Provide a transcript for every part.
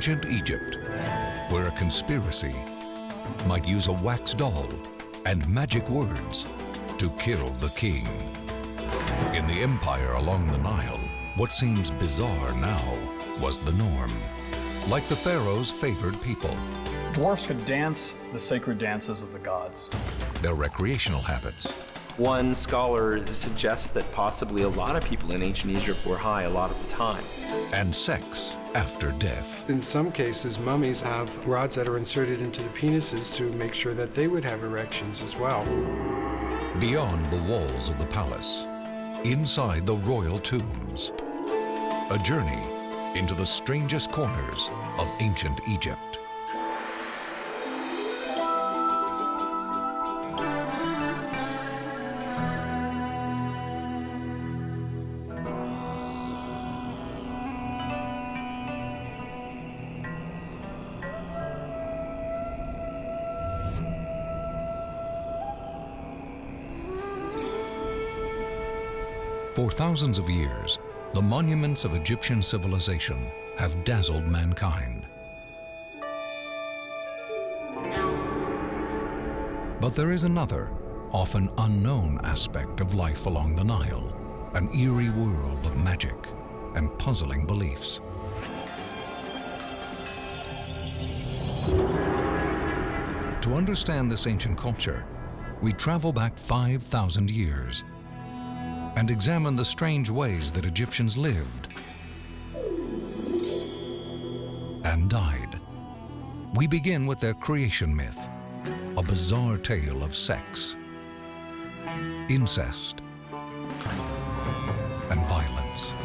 Ancient Egypt, where a conspiracy might use a wax doll and magic words to kill the king. In the empire along the Nile, what seems bizarre now was the norm. Like the pharaoh's favored people, Dwarfs could dance the sacred dances of the gods. their recreational habits, One scholar suggests that possibly a lot of people in ancient Egypt were high a lot of the time. and sex after death. In some cases, mummies have rods that are inserted into the penises to make sure that they would have erections as well. Beyond the walls of the palace, inside the royal tombs, a journey into the strangest corners of ancient Egypt. For thousands of years, the monuments of Egyptian civilization have dazzled mankind. But there is another, often unknown aspect of life along the Nile, an eerie world of magic and puzzling beliefs. To understand this ancient culture, we travel back 5,000 years and examine the strange ways that Egyptians lived and died. We begin with their creation myth, a bizarre tale of sex, incest, and violence.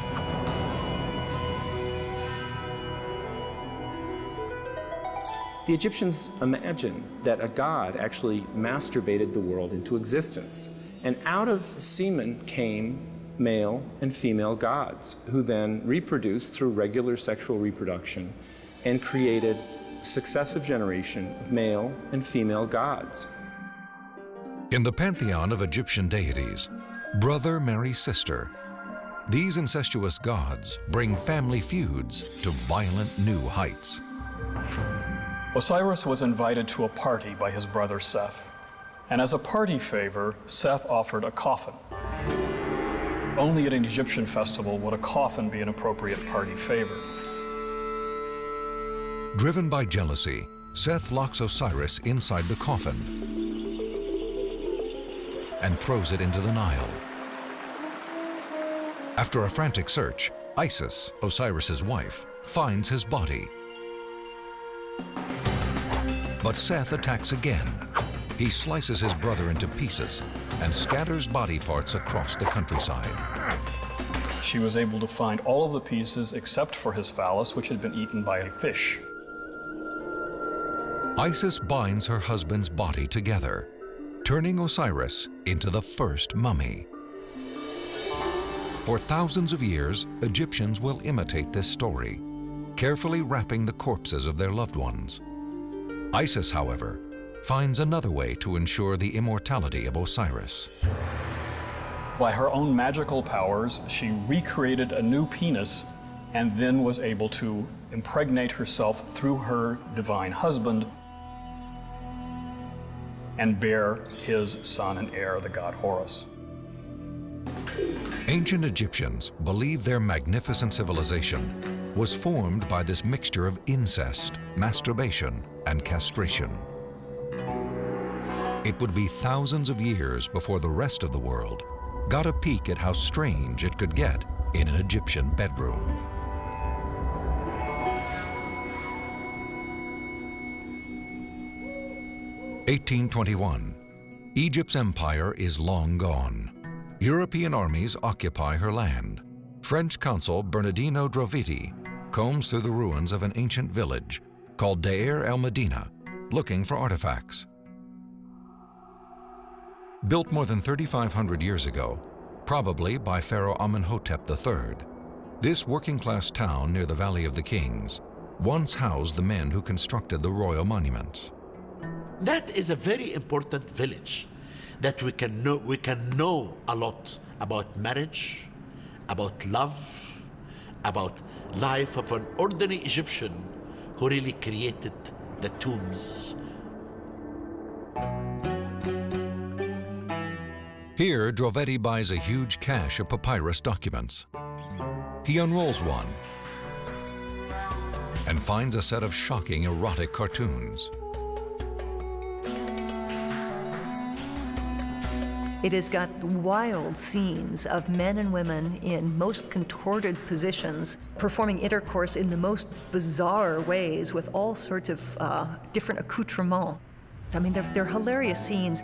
The Egyptians imagined that a god actually masturbated the world into existence. And out of semen came male and female gods, who then reproduced through regular sexual reproduction and created a successive generation of male and female gods. In the pantheon of Egyptian deities, brother marries sister. These incestuous gods bring family feuds to violent new heights. Osiris was invited to a party by his brother Seth, and as a party favor, Seth offered a coffin. Only at an Egyptian festival would a coffin be an appropriate party favor. Driven by jealousy, Seth locks Osiris inside the coffin and throws it into the Nile. After a frantic search, Isis, Osiris's wife, finds his body. But Seth attacks again. He slices his brother into pieces and scatters body parts across the countryside. She was able to find all of the pieces except for his phallus, which had been eaten by a fish. Isis binds her husband's body together, turning Osiris into the first mummy. For thousands of years, Egyptians will imitate this story, carefully wrapping the corpses of their loved ones. Isis, however, finds another way to ensure the immortality of Osiris. By her own magical powers, she recreated a new penis and then was able to impregnate herself through her divine husband and bear his son and heir, the god Horus. Ancient Egyptians believed their magnificent civilization was formed by this mixture of incest, masturbation, and castration. It would be thousands of years before the rest of the world got a peek at how strange it could get in an Egyptian bedroom. (1821). Egypt's empire is long gone. European armies occupy her land. French consul Bernardino Droviti combs through the ruins of an ancient village called Deir el-Medina, looking for artifacts. Built more than 3,500 years ago, probably by Pharaoh Amenhotep III, this working-class town near the Valley of the Kings once housed the men who constructed the royal monuments. That is a very important village that we can know a lot about marriage, about love, about life of an ordinary Egyptian who really created the tombs. Here, Drovetti buys a huge cache of papyrus documents. He unrolls one and finds a set of shocking erotic cartoons. It has got wild scenes of men and women in most contorted positions, performing intercourse in the most bizarre ways with all sorts of different accoutrements. I mean, they're hilarious scenes.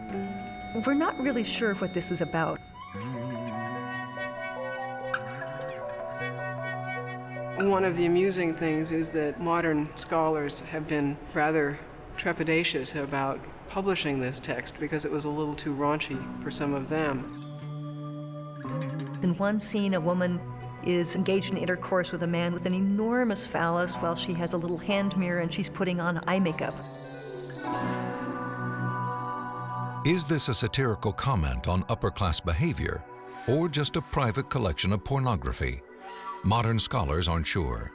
We're not really sure what this is about. One of the amusing things is that modern scholars have been rather trepidatious about publishing this text because it was a little too raunchy for some of them. In one scene, a woman is engaged in intercourse with a man with an enormous phallus while she has a little hand mirror and she's putting on eye makeup. Is this a satirical comment on upper-class behavior, or just a private collection of pornography? Modern scholars aren't sure.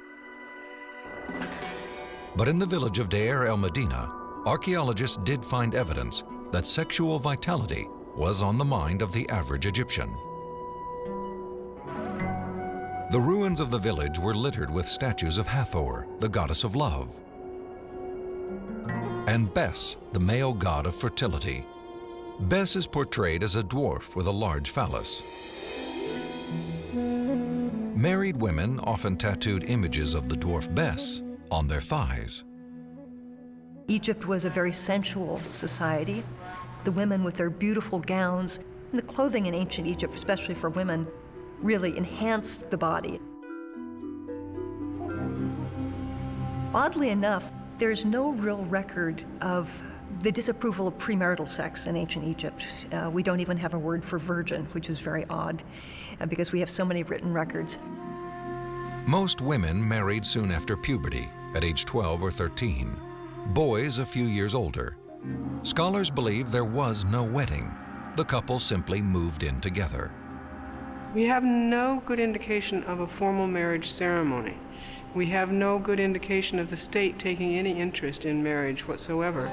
But in the village of Deir el-Medina, archaeologists did find evidence that sexual vitality was on the mind of the average Egyptian. The ruins of the village were littered with statues of Hathor, the goddess of love, and Bes, the male god of fertility. Bes is portrayed as a dwarf with a large phallus. Married women often tattooed images of the dwarf Bes on their thighs. Egypt was a very sensual society. The women with their beautiful gowns, and the clothing in ancient Egypt, especially for women, really enhanced the body. Oddly enough, there's no real record of the disapproval of premarital sex in ancient Egypt. We don't even have a word for virgin, which is very odd, because we have so many written records. Most women married soon after puberty, at age 12 or 13. Boys a few years older. Scholars believe there was no wedding. The couple simply moved in together. We have no good indication of a formal marriage ceremony. We have no good indication of the state taking any interest in marriage whatsoever.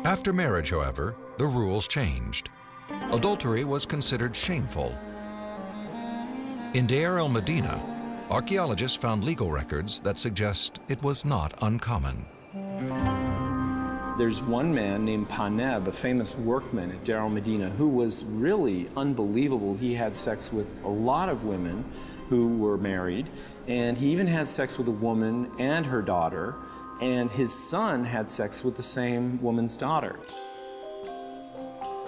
After marriage, however, the rules changed. Adultery was considered shameful. In Deir el-Medina, archaeologists found legal records that suggest it was not uncommon. There's one man named Paneb, a famous workman at Deir el-Medina, who was really unbelievable. He had sex with a lot of women who were married, and he even had sex with a woman and her daughter, and his son had sex with the same woman's daughter.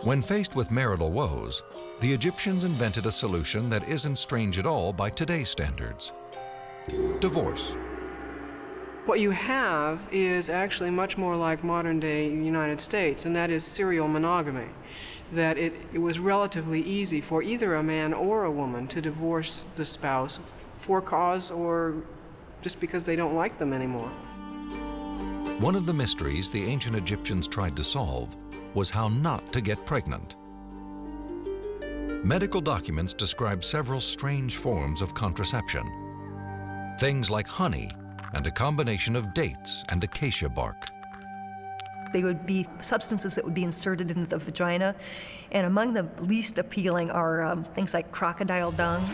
When faced with marital woes, the Egyptians invented a solution that isn't strange at all by today's standards: divorce. What you have is actually much more like modern-day United States, and that is serial monogamy. That it was relatively easy for either a man or a woman to divorce the spouse for cause or just because they don't like them anymore. One of the mysteries the ancient Egyptians tried to solve was how not to get pregnant. Medical documents describe several strange forms of contraception. Things like honey and a combination of dates and acacia bark. They would be substances that would be inserted into the vagina, and among the least appealing are things like crocodile dung.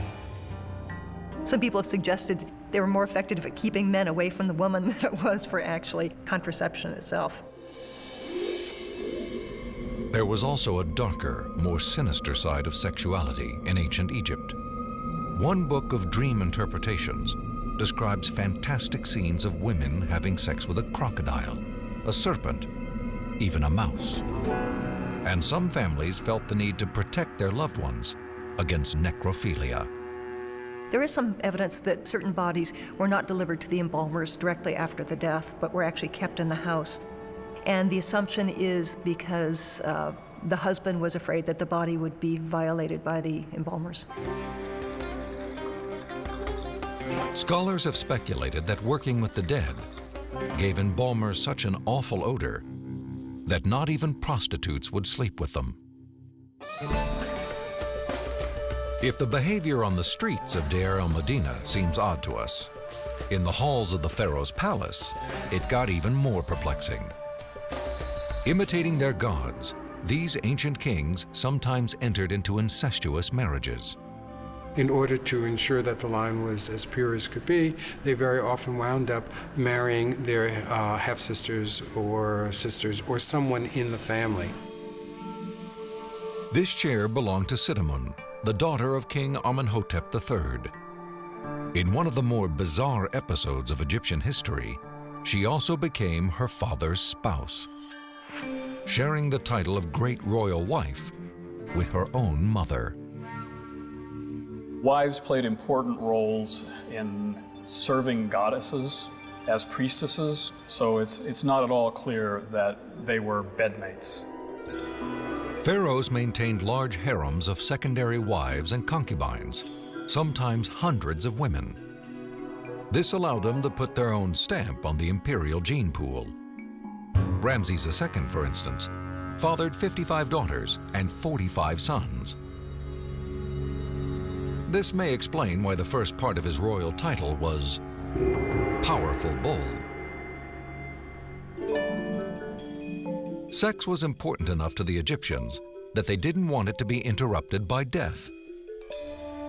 Some people have suggested they were more effective at keeping men away from the woman than it was for actually contraception itself. There was also a darker, more sinister side of sexuality in ancient Egypt. One book of dream interpretations describes fantastic scenes of women having sex with a crocodile, a serpent, even a mouse. And some families felt the need to protect their loved ones against necrophilia. There is some evidence that certain bodies were not delivered to the embalmers directly after the death, but were actually kept in the house. And the assumption is because the husband was afraid that the body would be violated by the embalmers. Scholars have speculated that working with the dead gave embalmers such an awful odor that not even prostitutes would sleep with them. If the behavior on the streets of Deir el-Medina seems odd to us, In the halls of the pharaoh's palace, it got even more perplexing. Imitating their gods, these ancient kings sometimes entered into incestuous marriages. In order to ensure that the line was as pure as could be, they very often wound up marrying their half-sisters or sisters or someone in the family. This chair belonged to Sittamun, the daughter of King Amenhotep III. In one of the more bizarre episodes of Egyptian history, she also became her father's spouse, sharing the title of Great Royal Wife with her own mother. Wives played important roles in serving goddesses as priestesses, so it's not at all clear that they were bedmates. Pharaohs maintained large harems of secondary wives and concubines, sometimes hundreds of women. This allowed them to put their own stamp on the imperial gene pool. Ramses II, for instance, fathered 55 daughters and 45 sons. This may explain why the first part of his royal title was Powerful Bull. Sex was important enough to the Egyptians that they didn't want it to be interrupted by death.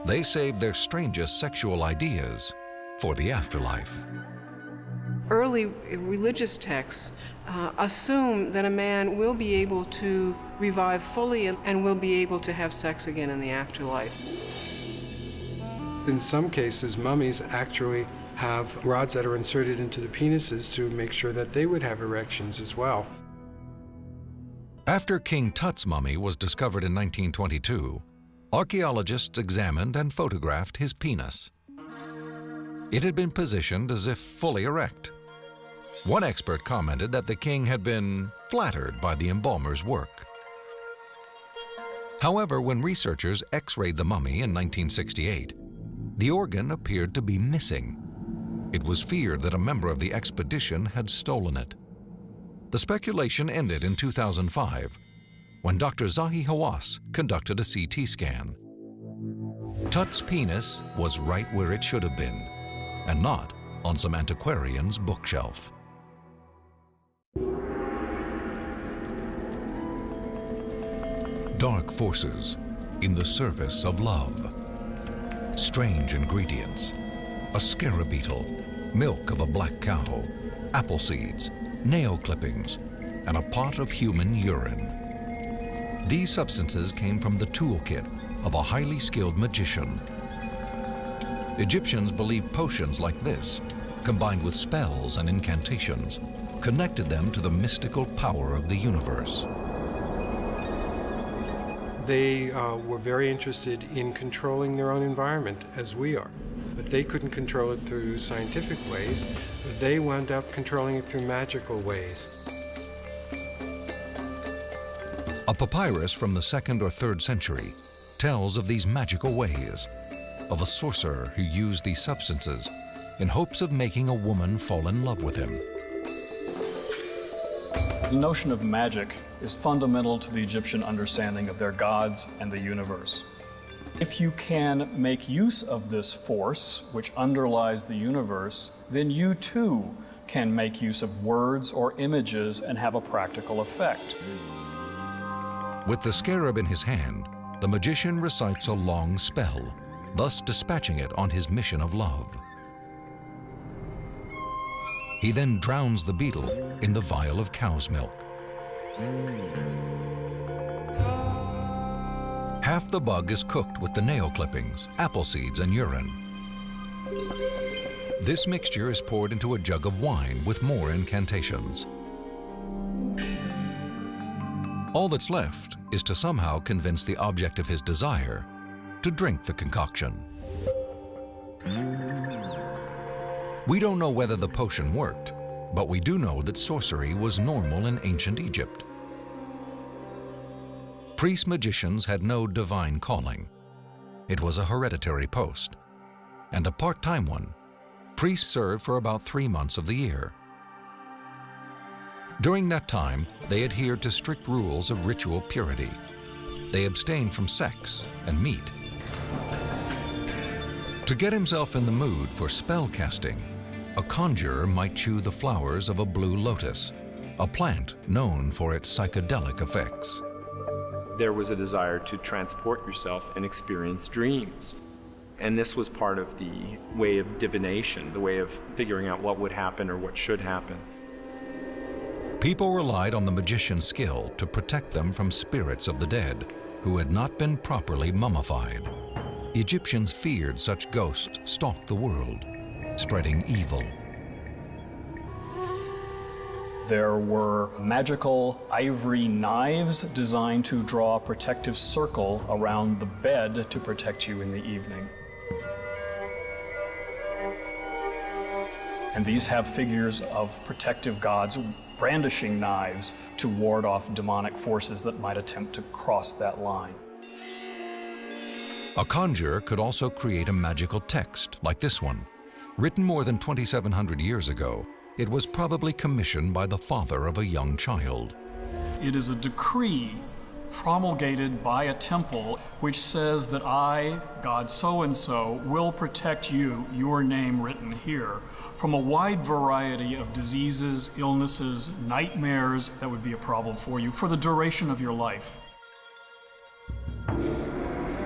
They saved their strangest sexual ideas for the afterlife. Early religious texts assume that a man will be able to revive fully and will be able to have sex again in the afterlife. In some cases, mummies actually have rods that are inserted into the penises to make sure that they would have erections as well. After King Tut's mummy was discovered in 1922, archaeologists examined and photographed his penis. It had been positioned as if fully erect. One expert commented that the king had been flattered by the embalmer's work. However, when researchers X-rayed the mummy in 1968, the organ appeared to be missing. It was feared that a member of the expedition had stolen it. The speculation ended in 2005 when Dr. Zahi Hawass conducted a CT scan. Tut's penis was right where it should have been, and not on some antiquarian's bookshelf. Dark forces in the service of love. Strange ingredients: a scarab beetle, milk of a black cow, apple seeds, nail clippings, and a pot of human urine. These substances came from the toolkit of a highly skilled magician. Egyptians believed potions like this, combined with spells and incantations, connected them to the mystical power of the universe. They were very interested in controlling their own environment, as we are. But they couldn't control it through scientific ways. They wound up controlling it through magical ways. A papyrus from the 2nd or 3rd century tells of these magical ways, of a sorcerer who used these substances in hopes of making a woman fall in love with him. The notion of magic is fundamental to the Egyptian understanding of their gods and the universe. If you can make use of this force which underlies the universe, then you too can make use of words or images and have a practical effect. With the scarab in his hand, the magician recites a long spell, thus dispatching it on his mission of love. He then drowns the beetle in the vial of cow's milk. Half the bug is cooked with the nail clippings, apple seeds, and urine. This mixture is poured into a jug of wine with more incantations. All that's left is to somehow convince the object of his desire to drink the concoction. We don't know whether the potion worked, but we do know that sorcery was normal in ancient Egypt. Priest-magicians had no divine calling. It was a hereditary post, and a part-time one. Priests served for about 3 months of the year. During that time, they adhered to strict rules of ritual purity. They abstained from sex and meat. To get himself in the mood for spell casting, a conjurer might chew the flowers of a blue lotus, a plant known for its psychedelic effects. There was a desire to transport yourself and experience dreams. And this was part of the way of divination, the way of figuring out what would happen or what should happen. People relied on the magician's skill to protect them from spirits of the dead who had not been properly mummified. Egyptians feared such ghosts stalked the world, spreading evil. There were magical ivory knives designed to draw a protective circle around the bed to protect you in the evening. And these have figures of protective gods brandishing knives to ward off demonic forces that might attempt to cross that line. A conjurer could also create a magical text like this one. Written more than 2,700 years ago, it was probably commissioned by the father of a young child. It is a decree promulgated by a temple which says that I, God so-and-so, will protect you, your name written here, from a wide variety of diseases, illnesses, nightmares that would be a problem for you for the duration of your life.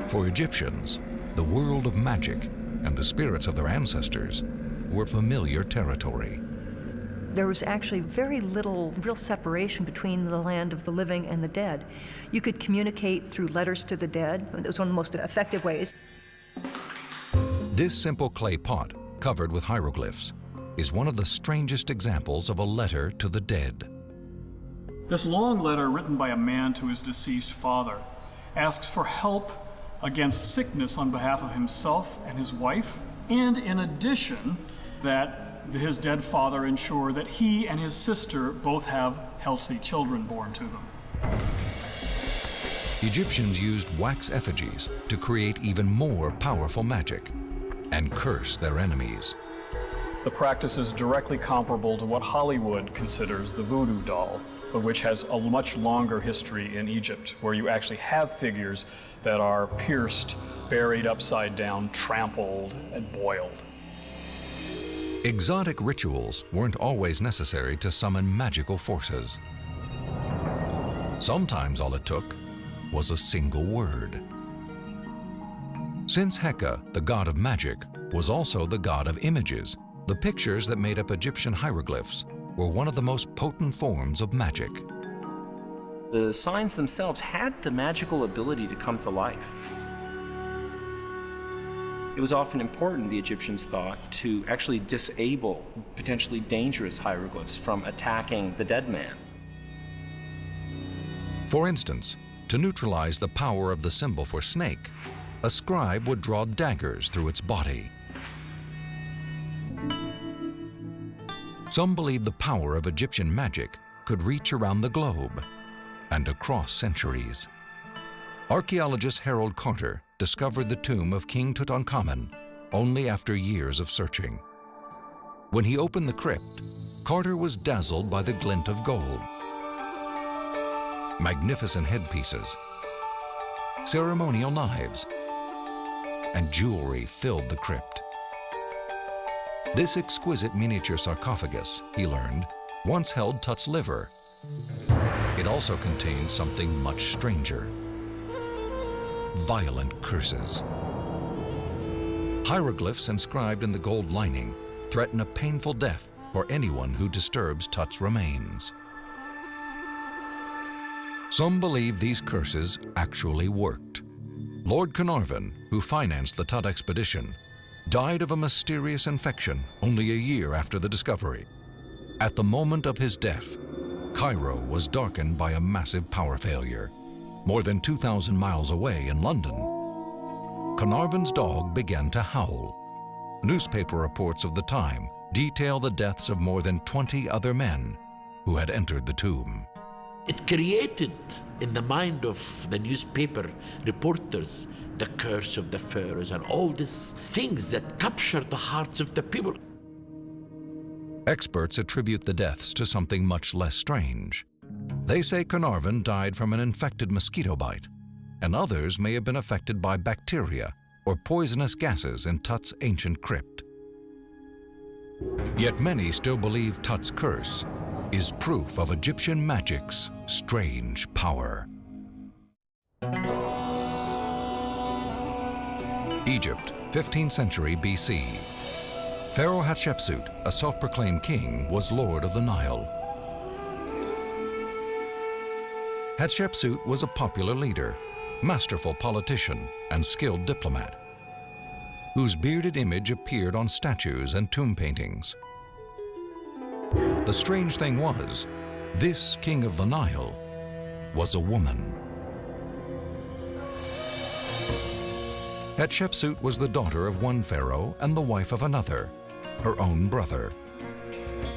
For Egyptians, the world of magic and the spirits of their ancestors were familiar territory. There was actually very little real separation between the land of the living and the dead. You could communicate through letters to the dead. It was one of the most effective ways. This simple clay pot, covered with hieroglyphs, is one of the strangest examples of a letter to the dead. This long letter written by a man to his deceased father asks for help against sickness on behalf of himself and his wife, and in addition, that his dead father ensure that he and his sister both have healthy children born to them. Egyptians used wax effigies to create even more powerful magic and curse their enemies. The practice is directly comparable to what Hollywood considers the voodoo doll, but which has a much longer history in Egypt, where you actually have figures that are pierced, buried upside down, trampled, and boiled. Exotic rituals weren't always necessary to summon magical forces. Sometimes all it took was a single word. Since Heka, the god of magic, was also the god of images, the pictures that made up Egyptian hieroglyphs were one of the most potent forms of magic. The signs themselves had the magical ability to come to life. It was often important, the Egyptians thought, to actually disable potentially dangerous hieroglyphs from attacking the dead man. For instance, to neutralize the power of the symbol for snake, a scribe would draw daggers through its body. Some believed the power of Egyptian magic could reach around the globe and across centuries. Archaeologist Harold Carter discovered the tomb of King Tutankhamun only after years of searching. When he opened the crypt, Carter was dazzled by the glint of gold. Magnificent headpieces, ceremonial knives, and jewelry filled the crypt. This exquisite miniature sarcophagus, he learned, once held Tut's liver. It also contained something much stranger: violent curses. Hieroglyphs inscribed in the gold lining threaten a painful death for anyone who disturbs Tut's remains. Some believe these curses actually worked. Lord Carnarvon, who financed the Tut expedition, died of a mysterious infection only a year after the discovery. At the moment of his death, Cairo was darkened by a massive power failure. More than 2,000 miles away in London, Carnarvon's dog began to howl. Newspaper reports of the time detail the deaths of more than 20 other men who had entered the tomb. It created in the mind of the newspaper reporters the curse of the pharaohs and all these things that captured the hearts of the people. Experts attribute the deaths to something much less strange. They say Carnarvon died from an infected mosquito bite, and others may have been affected by bacteria or poisonous gases in Tut's ancient crypt. Yet many still believe Tut's curse is proof of Egyptian magic's strange power. Egypt, 15th century BC. Pharaoh Hatshepsut, a self-proclaimed king, was lord of the Nile. Hatshepsut was a popular leader, masterful politician, and skilled diplomat, whose bearded image appeared on statues and tomb paintings. The strange thing was, this king of the Nile was a woman. Hatshepsut was the daughter of one pharaoh and the wife of another, her own brother.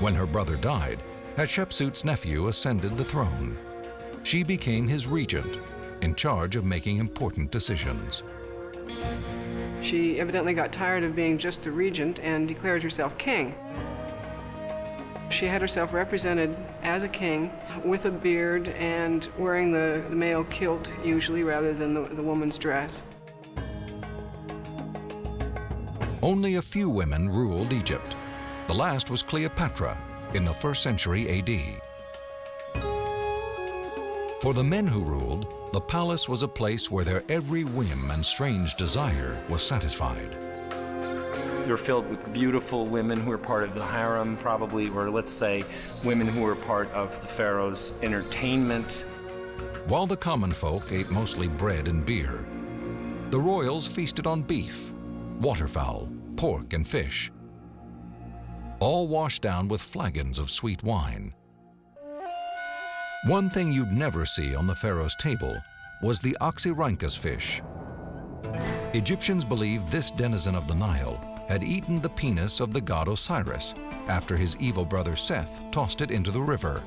When her brother died, Hatshepsut's nephew ascended the throne. She became his regent, in charge of making important decisions. She evidently got tired of being just the regent and declared herself king. She had herself represented as a king with a beard and wearing the male kilt usually rather than the woman's dress. Only a few women ruled Egypt. The last was Cleopatra in the 1st century AD. For the men who ruled, the palace was a place where their every whim and strange desire was satisfied. They were filled with beautiful women who were part of the harem, probably, or let's say women who were part of the pharaoh's entertainment. While the common folk ate mostly bread and beer, the royals feasted on beef, waterfowl, pork, and fish, all washed down with flagons of sweet wine. One thing you'd never see on the pharaoh's table was the Oxyrhynchus fish. Egyptians believed this denizen of the Nile had eaten the penis of the god Osiris after his evil brother Seth tossed it into the river.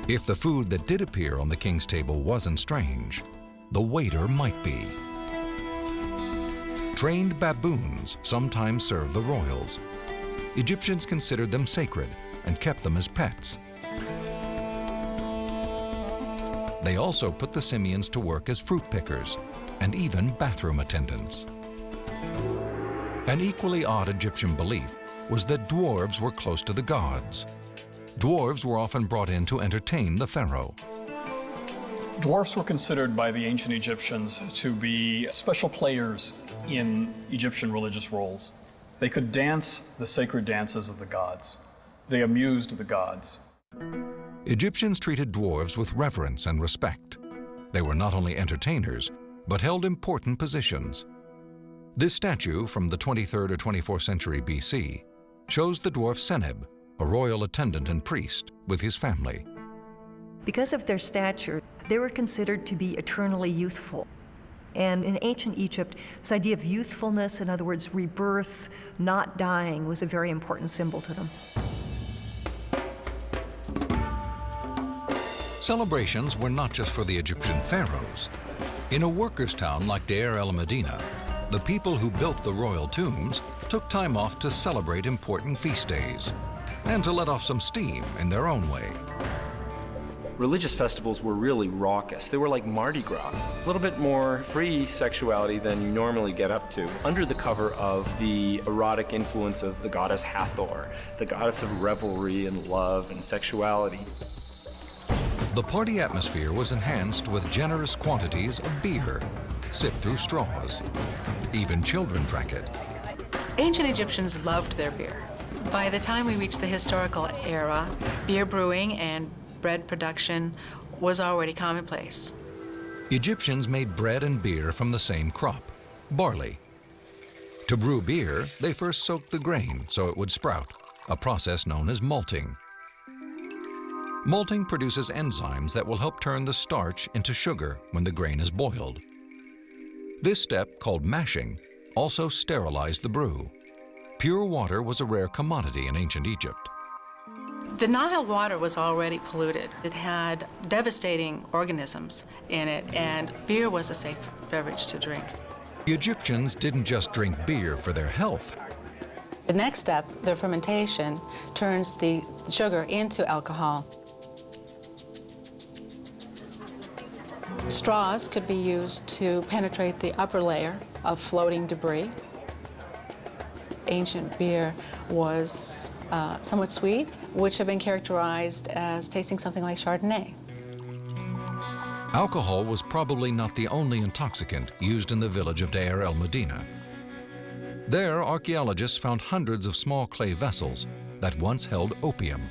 If the food that did appear on the king's table wasn't strange, the waiter might be. Trained baboons sometimes served the royals. Egyptians considered them sacred and kept them as pets. They also put the simians to work as fruit pickers and even bathroom attendants. An equally odd Egyptian belief was that dwarves were close to the gods. Dwarves were often brought in to entertain the pharaoh. Dwarfs were considered by the ancient Egyptians to be special players in Egyptian religious roles. They could dance the sacred dances of the gods. They amused the gods. Egyptians treated dwarves with reverence and respect. They were not only entertainers, but held important positions. This statue from the 23rd or 24th century BC shows the dwarf Seneb, a royal attendant and priest, with his family. Because of their stature, they were considered to be eternally youthful. And in ancient Egypt, this idea of youthfulness, in other words, rebirth, not dying, was a very important symbol to them. Celebrations were not just for the Egyptian pharaohs. In a workers' town like Deir el-Medina, the people who built the royal tombs took time off to celebrate important feast days and to let off some steam in their own way. Religious festivals were really raucous. They were like Mardi Gras, a little bit more free sexuality than you normally get up to, under the cover of the erotic influence of the goddess Hathor, the goddess of revelry and love and sexuality. The party atmosphere was enhanced with generous quantities of beer, sipped through straws. Even children drank it. Ancient Egyptians loved their beer. By the time we reached the historical era, beer brewing and bread production was already commonplace. Egyptians made bread and beer from the same crop, barley. To brew beer, they first soaked the grain so it would sprout, a process known as malting. Malting produces enzymes that will help turn the starch into sugar when the grain is boiled. This step, called mashing, also sterilized the brew. Pure water was a rare commodity in ancient Egypt. The Nile water was already polluted. It had devastating organisms in it, and beer was a safe beverage to drink. The Egyptians didn't just drink beer for their health. The next step, the fermentation, turns the sugar into alcohol. Straws could be used to penetrate the upper layer of floating debris. Ancient beer was somewhat sweet, which have been characterized as tasting something like Chardonnay. Alcohol was probably not the only intoxicant used in the village of Deir el-Medina. There, archaeologists found hundreds of small clay vessels that once held opium.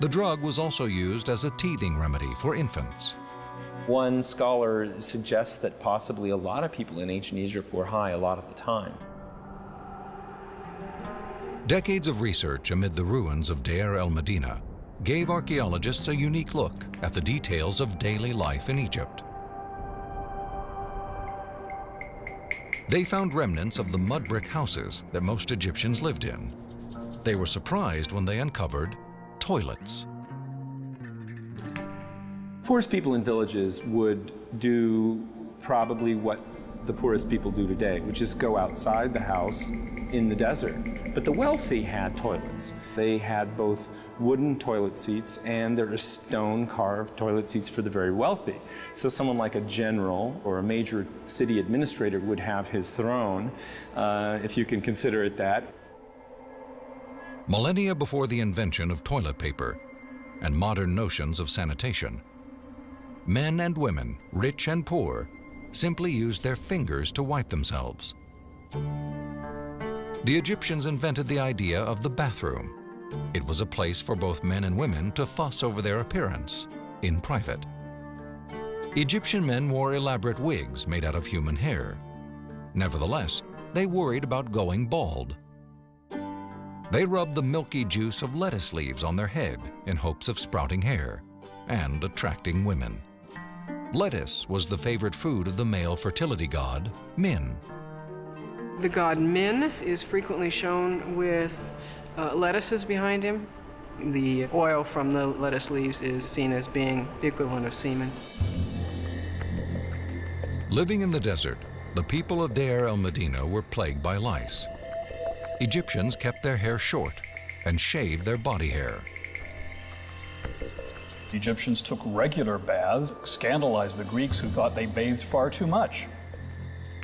The drug was also used as a teething remedy for infants. One scholar suggests that possibly a lot of people in ancient Egypt were high a lot of the time. Decades of research amid the ruins of Deir el-Medina gave archaeologists a unique look at the details of daily life in Egypt. They found remnants of the mud brick houses that most Egyptians lived in. They were surprised when they uncovered toilets. Poorest people in villages would do probably what the poorest people do today, which is go outside the house in the desert. But the wealthy had toilets. They had both wooden toilet seats and there are stone-carved toilet seats for the very wealthy. So someone like a general or a major city administrator would have his throne, if you can consider it that. Millennia before the invention of toilet paper and modern notions of sanitation, men and women, rich and poor, simply used their fingers to wipe themselves. The Egyptians invented the idea of the bathroom. It was a place for both men and women to fuss over their appearance in private. Egyptian men wore elaborate wigs made out of human hair. Nevertheless, they worried about going bald. They rubbed the milky juice of lettuce leaves on their head in hopes of sprouting hair and attracting women. Lettuce was the favorite food of the male fertility god, Min. The god Min is frequently shown with lettuces behind him. The oil from the lettuce leaves is seen as being the equivalent of semen. Living in the desert, the people of Deir el-Medina were plagued by lice. Egyptians kept their hair short and shaved their body hair. The Egyptians took regular baths, scandalized the Greeks who thought they bathed far too much.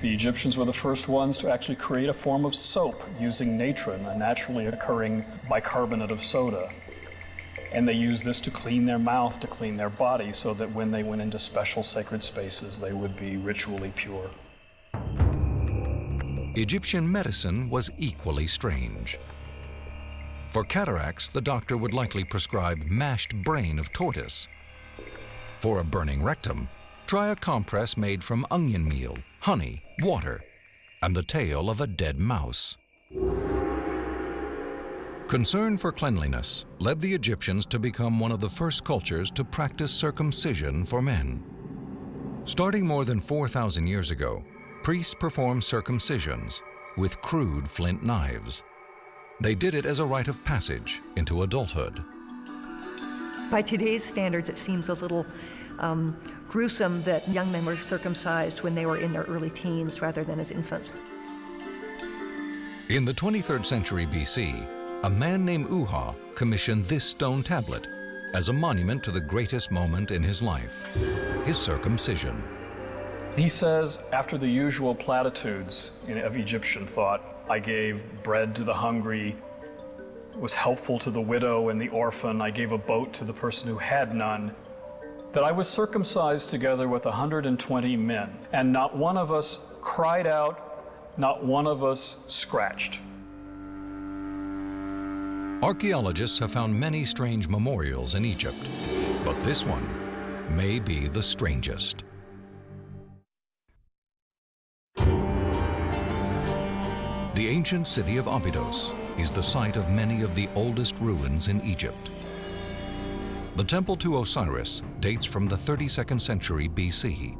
The Egyptians were the first ones to actually create a form of soap using natron, a naturally occurring bicarbonate of soda. And they used this to clean their mouth, to clean their body, so that when they went into special sacred spaces, they would be ritually pure. Egyptian medicine was equally strange. For cataracts, the doctor would likely prescribe mashed brain of tortoise. For a burning rectum, try a compress made from onion meal, honey, water, and the tail of a dead mouse. Concern for cleanliness led the Egyptians to become one of the first cultures to practice circumcision for men. Starting more than 4,000 years ago, priests performed circumcisions with crude flint knives. They did it as a rite of passage into adulthood. By today's standards, it seems a little gruesome that young men were circumcised when they were in their early teens rather than as infants. In the 23rd century BC, a man named Uha commissioned this stone tablet as a monument to the greatest moment in his life, his circumcision. He says, after the usual platitudes of Egyptian thought, I gave bread to the hungry, was helpful to the widow and the orphan, I gave a boat to the person who had none, that I was circumcised together with 120 men, and not one of us cried out, not one of us scratched. Archaeologists have found many strange memorials in Egypt, but this one may be the strangest. The ancient city of Abydos is the site of many of the oldest ruins in Egypt. The temple to Osiris dates from the 32nd century BC.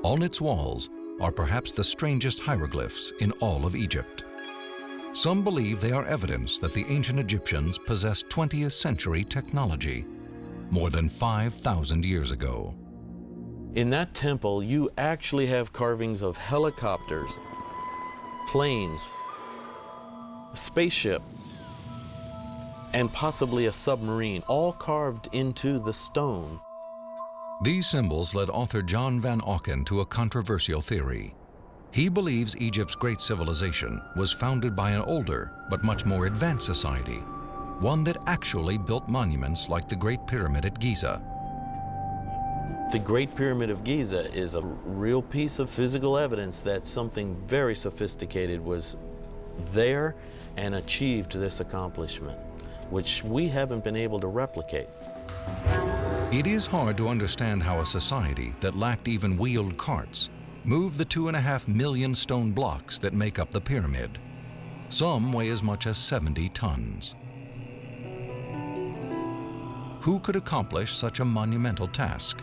On its walls are perhaps the strangest hieroglyphs in all of Egypt. Some believe they are evidence that the ancient Egyptians possessed 20th century technology more than 5,000 years ago. In that temple, you actually have carvings of helicopters, planes, a spaceship, and possibly a submarine, all carved into the stone. These symbols led author John Van Auken to a controversial theory. He believes Egypt's great civilization was founded by an older but much more advanced society, one that actually built monuments like the Great Pyramid at Giza. The Great Pyramid of Giza is a real piece of physical evidence that something very sophisticated was there and achieved this accomplishment, which we haven't been able to replicate. It is hard to understand how a society that lacked even wheeled carts moved the 2.5 million stone blocks that make up the pyramid. Some weigh as much as 70 tons. Who could accomplish such a monumental task?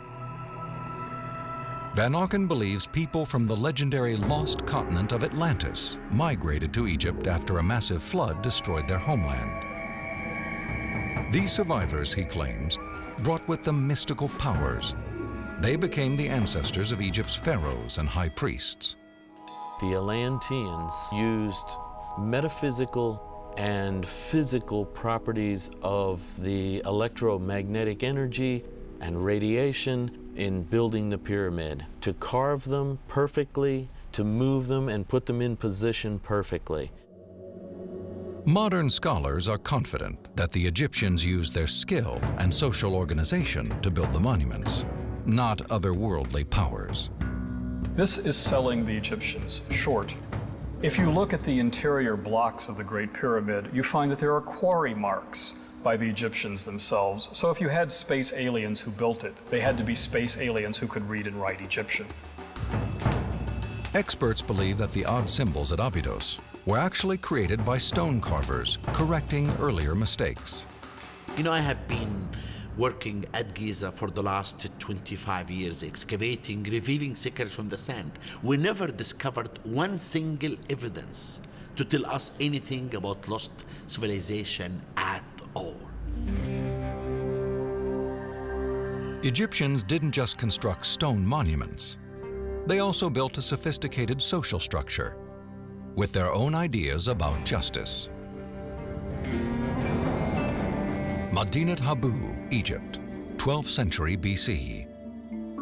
Van Auken believes people from the legendary lost continent of Atlantis migrated to Egypt after a massive flood destroyed their homeland. These survivors, he claims, brought with them mystical powers. They became the ancestors of Egypt's pharaohs and high priests. The Atlanteans used metaphysical and physical properties of the electromagnetic energy and radiation in building the pyramid, to carve them perfectly, to move them and put them in position perfectly. Modern scholars are confident that the Egyptians used their skill and social organization to build the monuments, not otherworldly powers. This is selling the Egyptians short. If you look at the interior blocks of the Great Pyramid, you find that there are quarry marks by the Egyptians themselves. So if you had space aliens who built it, they had to be space aliens who could read and write Egyptian. Experts believe that the odd symbols at Abydos were actually created by stone carvers, correcting earlier mistakes. You know, I have been working at Giza for the last 25 years, excavating, revealing secrets from the sand. We never discovered one single evidence to tell us anything about lost civilization at all. Egyptians didn't just construct stone monuments. They also built a sophisticated social structure with their own ideas about justice. Madinat Habu, Egypt, 12th century BC.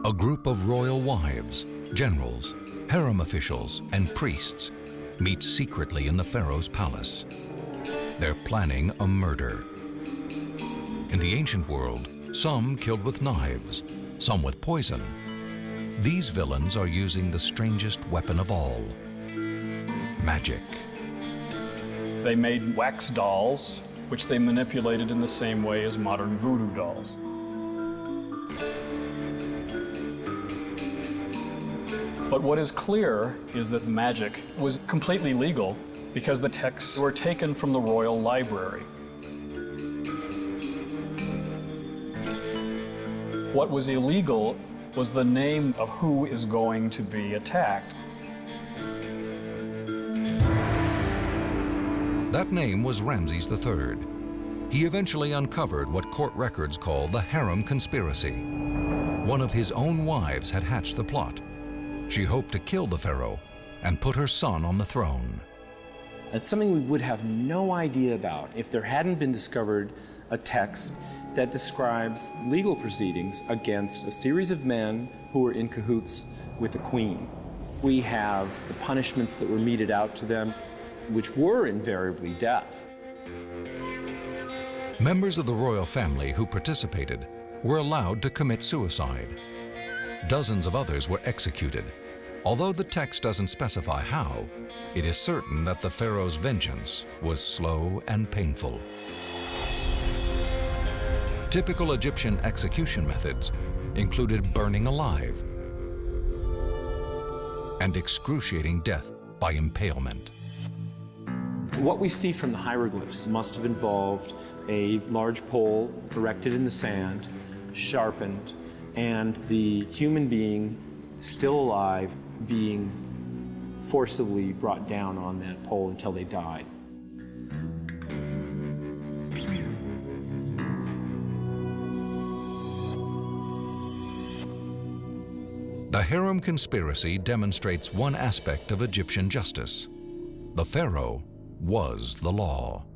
A group of royal wives, generals, harem officials, and priests meet secretly in the pharaoh's palace. They're planning a murder. In the ancient world, some killed with knives, some with poison. These villains are using the strangest weapon of all: magic. They made wax dolls, which they manipulated in the same way as modern voodoo dolls. But what is clear is that magic was completely legal because the texts were taken from the royal library. What was illegal was the name of who is going to be attacked. That name was Ramses III. He eventually uncovered what court records call the harem conspiracy. One of his own wives had hatched the plot. She hoped to kill the pharaoh and put her son on the throne. That's something we would have no idea about if there hadn't been discovered a text that describes legal proceedings against a series of men who were in cahoots with the queen. We have the punishments that were meted out to them, which were invariably death. Members of the royal family who participated were allowed to commit suicide. Dozens of others were executed. Although the text doesn't specify how, it is certain that the pharaoh's vengeance was slow and painful. Typical Egyptian execution methods included burning alive and excruciating death by impalement. What we see from the hieroglyphs must have involved a large pole erected in the sand, sharpened, and the human being, still alive, being forcibly brought down on that pole until they died. The harem conspiracy demonstrates one aspect of Egyptian justice. The pharaoh was the law.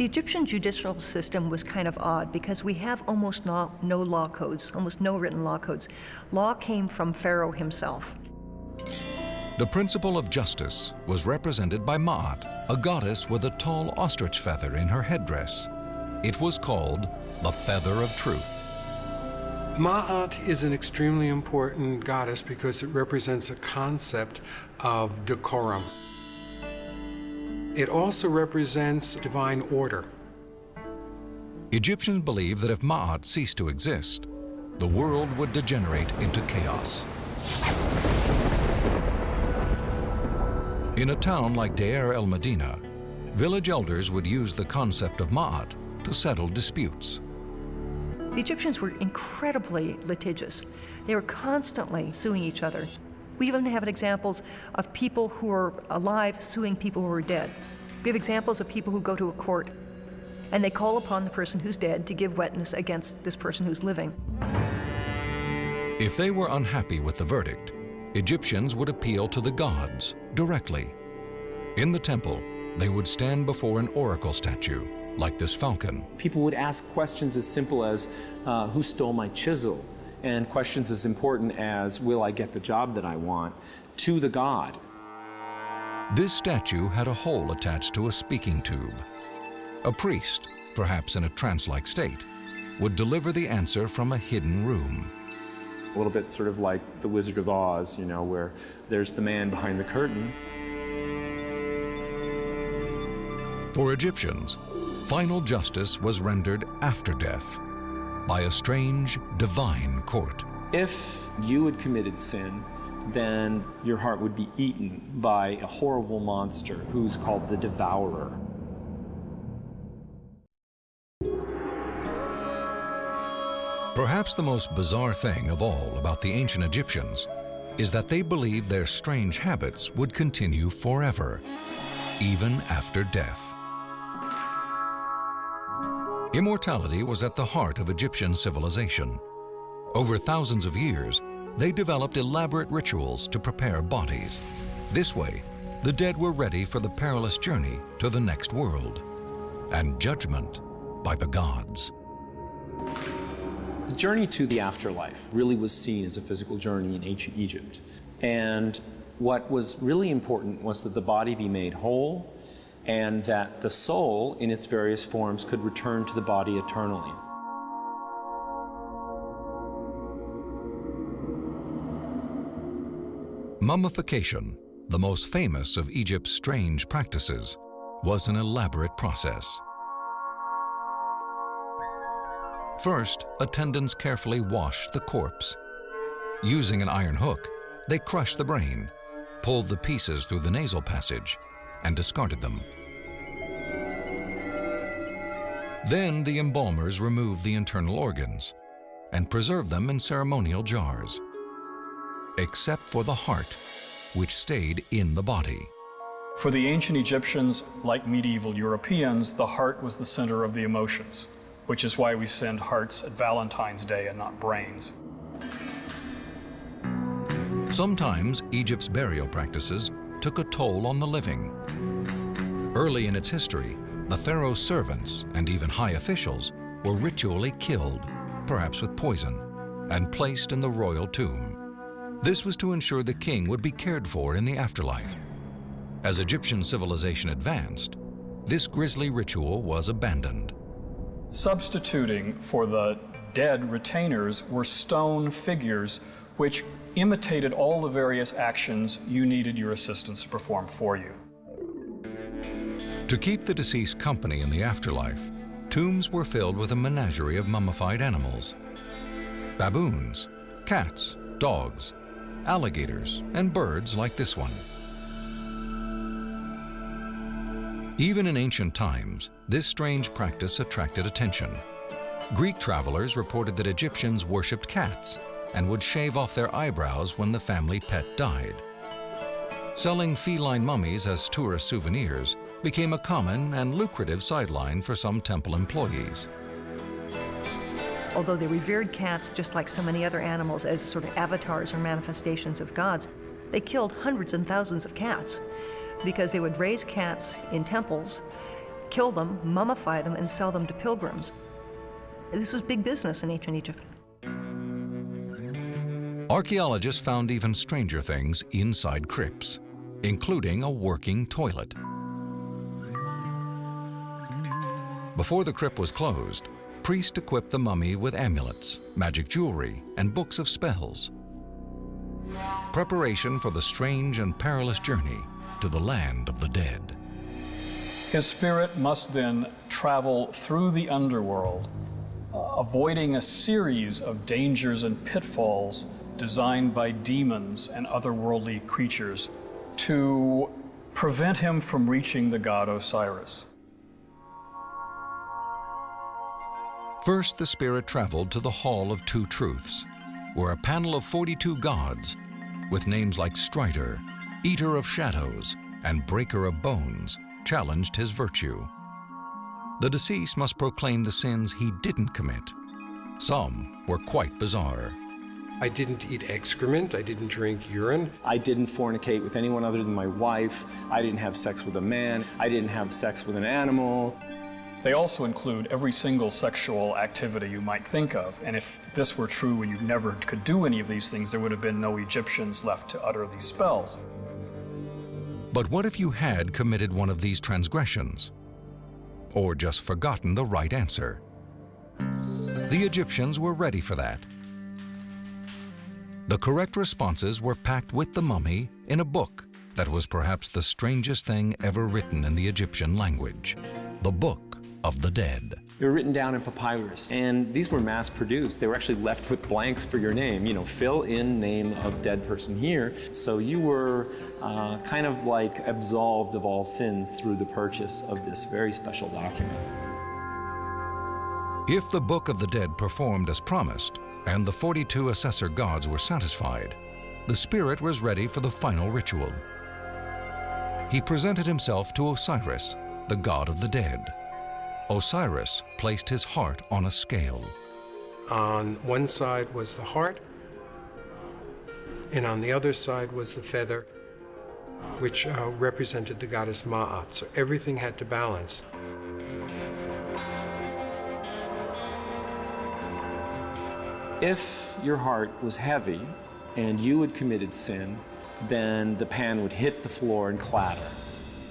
The Egyptian judicial system was kind of odd because we have almost no law codes, almost no written law codes. Law came from Pharaoh himself. The principle of justice was represented by Ma'at, a goddess with a tall ostrich feather in her headdress. It was called the Feather of Truth. Ma'at is an extremely important goddess because it represents a concept of decorum. It also represents divine order. Egyptians believed that if Ma'at ceased to exist, the world would degenerate into chaos. In a town like Deir el-Medina, village elders would use the concept of Ma'at to settle disputes. The Egyptians were incredibly litigious. They were constantly suing each other. We even have examples of people who are alive suing people who are dead. We have examples of people who go to a court and they call upon the person who's dead to give witness against this person who's living. If they were unhappy with the verdict, Egyptians would appeal to the gods directly. In the temple, they would stand before an oracle statue, like this falcon. People would ask questions as simple as, who stole my chisel? And questions as important as, will I get the job that I want? To the god. This statue had a hole attached to a speaking tube. A priest, perhaps in a trance-like state, would deliver the answer from a hidden room. A little bit sort of like the Wizard of Oz, you know, where there's the man behind the curtain. For Egyptians, final justice was rendered after death by a strange divine court. If you had committed sin, then your heart would be eaten by a horrible monster who's called the Devourer. Perhaps the most bizarre thing of all about the ancient Egyptians is that they believed their strange habits would continue forever, even after death. Immortality was at the heart of Egyptian civilization. Over thousands of years, they developed elaborate rituals to prepare bodies. This way, the dead were ready for the perilous journey to the next world and judgment by the gods. The journey to the afterlife really was seen as a physical journey in ancient Egypt. And what was really important was that the body be made whole and that the soul, in its various forms, could return to the body eternally. Mummification, the most famous of Egypt's strange practices, was an elaborate process. First, attendants carefully washed the corpse. Using an iron hook, they crushed the brain, pulled the pieces through the nasal passage, and discarded them. Then the embalmers removed the internal organs and preserved them in ceremonial jars, except for the heart, which stayed in the body. For the ancient Egyptians, like medieval Europeans, the heart was the center of the emotions, which is why we send hearts at Valentine's Day and not brains. Sometimes Egypt's burial practices took a toll on the living. Early in its history, the pharaoh's servants and even high officials were ritually killed, perhaps with poison, and placed in the royal tomb. This was to ensure the king would be cared for in the afterlife. As Egyptian civilization advanced, this grisly ritual was abandoned. Substituting for the dead retainers were stone figures which imitated all the various actions you needed your assistants to perform for you. To keep the deceased company in the afterlife, tombs were filled with a menagerie of mummified animals. Baboons, cats, dogs, alligators, and birds like this one. Even in ancient times, this strange practice attracted attention. Greek travelers reported that Egyptians worshipped cats and would shave off their eyebrows when the family pet died. Selling feline mummies as tourist souvenirs became a common and lucrative sideline for some temple employees. Although they revered cats just like so many other animals as sort of avatars or manifestations of gods, they killed hundreds and thousands of cats because they would raise cats in temples kill them, mummify them, and sell them to pilgrims. This was big business in ancient Egypt. Archaeologists found even stranger things inside crypts, including a working toilet. Before the crypt was closed, priests equipped the mummy with amulets, magic jewelry, and books of spells. Preparation for the strange and perilous journey to the land of the dead. His spirit must then travel through the underworld, avoiding a series of dangers and pitfalls designed by demons and otherworldly creatures to prevent him from reaching the god Osiris. First, the spirit traveled to the Hall of Two Truths, where a panel of 42 gods, with names like Strider, Eater of Shadows, and Breaker of Bones, challenged his virtue. The deceased must proclaim the sins he didn't commit. Some were quite bizarre. I didn't eat excrement. I didn't drink urine. I didn't fornicate with anyone other than my wife. I didn't have sex with a man. I didn't have sex with an animal. They also include every single sexual activity you might think of, and if this were true and you never could do any of these things, there would have been no Egyptians left to utter these spells. But what if you had committed one of these transgressions? Or just forgotten the right answer? The Egyptians were ready for that. The correct responses were packed with the mummy in a book that was perhaps the strangest thing ever written in the Egyptian language, the Book of the Dead. They were written down in papyrus, and these were mass-produced. They were actually left with blanks for your name. You know, fill in name of dead person here. So you were kind of like absolved of all sins through the purchase of this very special document. If the Book of the Dead performed as promised, and the 42 assessor gods were satisfied, the spirit was ready for the final ritual. He presented himself to Osiris, the god of the dead. Osiris placed his heart on a scale. On one side was the heart, and on the other side was the feather, which represented the goddess Ma'at. So everything had to balance. If your heart was heavy and you had committed sin, then the pan would hit the floor and clatter.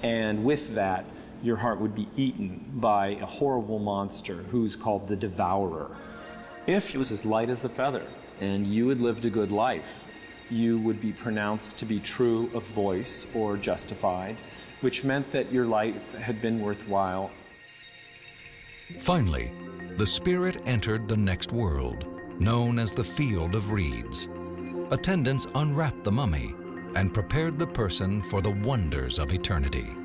And with that, your heart would be eaten by a horrible monster who's called the Devourer. If it was as light as the feather and you had lived a good life, you would be pronounced to be true of voice or justified, which meant that your life had been worthwhile. Finally, the spirit entered the next world, known as the Field of Reeds. Attendants unwrapped the mummy and prepared the person for the wonders of eternity.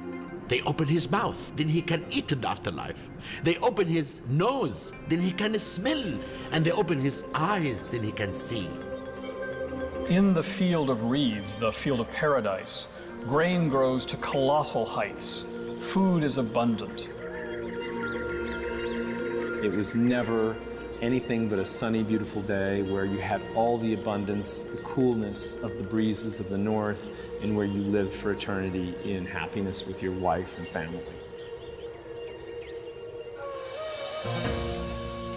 They open his mouth, then he can eat in the afterlife. They open his nose, then he can smell. And they open his eyes, then he can see. In the Field of Reeds, the Field of Paradise, grain grows to colossal heights. Food is abundant. It was never anything but a sunny, beautiful day where you had all the abundance, the coolness of the breezes of the north, and where you lived for eternity in happiness with your wife and family.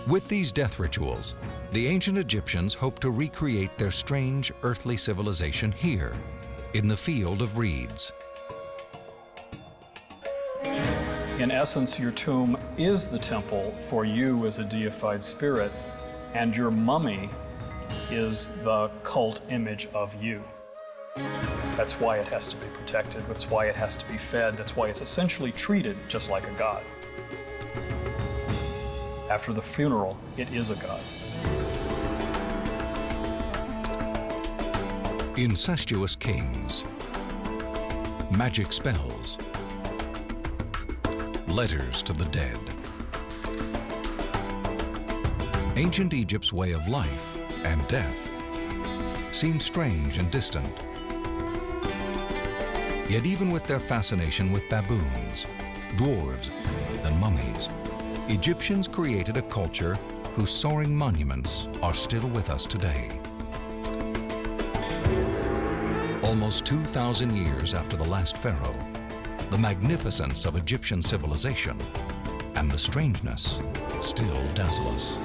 With these death rituals, the ancient Egyptians hoped to recreate their strange earthly civilization here, in the Field of Reeds. In essence, your tomb is the temple for you as a deified spirit, and your mummy is the cult image of you. That's why it has to be protected, that's why it has to be fed, that's why it's essentially treated just like a god. After the funeral, it is a god. Incestuous kings, magic spells, letters to the dead. Ancient Egypt's way of life and death seemed strange and distant. Yet even with their fascination with baboons, dwarves, and mummies, Egyptians created a culture whose soaring monuments are still with us today. Almost 2,000 years after the last pharaoh, the magnificence of Egyptian civilization, and the strangeness still dazzle us.